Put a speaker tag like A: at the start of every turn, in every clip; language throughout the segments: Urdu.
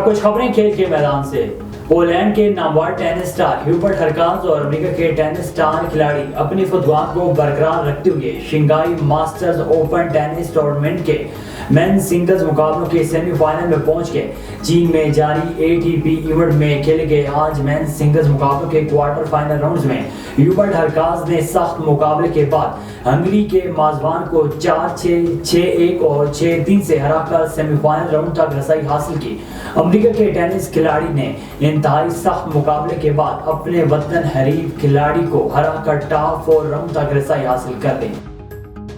A: کچھ خبریں کھیل کے میدان سے۔ پولینڈ کے نامور ٹینس سٹار ہیوبرٹ ہرکانز اور امریکہ کے ٹینس سٹار کھلاڑی اپنی فتوان کو برقرار رکھتے ہوئے Shanghai Masters Open tennis tournament کے مین سنگلز مقابلوں کے سیمی فائنل میں پہنچ گئے۔ چین میں جاری ATP ایونٹ میں کھیلے گئے آج مین سنگلز مقابلوں کے کوارٹر فائنل راؤنڈز میں ہیوبرٹ ہرکانز نے سخت مقابلے کے بعد ہنگری کے میزبان کو 4-6، 6-1 اور 6-3 سے ہرا کر سیمی فائنل راؤنڈ تک رسائی حاصل کی۔ امریکہ کے ٹینس کھلاڑی نے انتہائی سخت مقابلے کے بعد اپنے وطن حریف کھلاڑی کو ہرا کر ٹاپ 4 راؤنڈ تک رسائی حاصل کر لی۔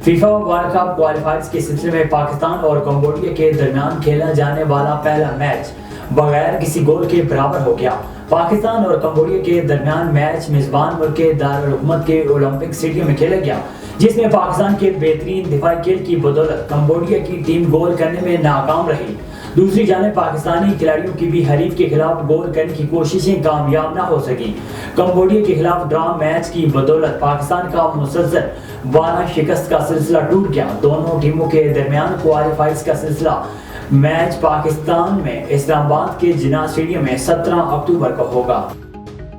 A: فیفا ورلڈ کپ کوالیفائرز کے سلسلے میں پاکستان اور کمبوڈیا کے درمیان کھیلا جانے والا پہلا میچ بغیر کسی گول کے برابر ہو گیا۔ پاکستان اور کمبوڈیا کے درمیان میچ میزبان ملک کے دارالحکومت کے اولمپک اسٹیڈیم میں کھیلا گیا، جس میں پاکستان کے بہترین دفاعی کھیل کی بدولت کمبوڈیا کی ٹیم گول کرنے میں ناکام رہی۔ دوسری جانب پاکستانی کھلاڑیوں کی بھی حریف کے خلاف گول کرنے کی کوششیں کامیاب نہ ہو سکی۔ کمبوڈیا کے خلاف ڈرا میچ کی بدولت پاکستان کا مسلسل 12 شکست کا سلسلہ ٹوٹ گیا۔ دونوں ٹیموں کے درمیان کوالیفائرز کا سلسلہ میچ پاکستان میں اسلام آباد کے جناح اسٹیڈیم میں 17 اکتوبر کو ہوگا۔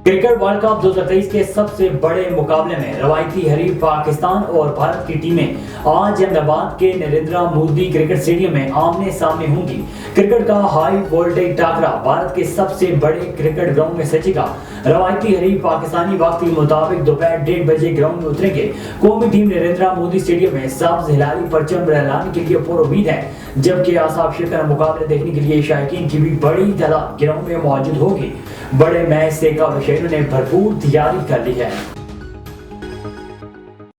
A: کرکٹ ورلڈ کپ 2023 کے سب سے بڑے مقابلے میں روایتی حریف پاکستان اور بھارت کی ٹیمیں آج احمد آباد کے نریندرا مودی کرکٹ اسٹیڈیم میں آمنے سامنے ہوں گی۔ کرکٹ کا ہائی وولٹیج ٹاکرا بھارت کے سب سے بڑے کرکٹ گراؤنڈ میں سچے گا۔ روایتی حریف پاکستانی وقت کے مطابق دوپہر 1:30 بجے گراؤنڈ میں اتریں گے۔ قومی ٹیم نریندرا مودی اسٹیڈیم میں سبز ہلالی پرچم لہرانے کے لیے پر امید ہے، جبکہ اعصاب شکنی مقابلے دیکھنے کے لیے شائقین کی بھی بڑی تعداد گراؤنڈ میں موجود ہوگی۔ بڑے میچ سے قبل شہریوں نے بھرپور تیاری کر لی ہے۔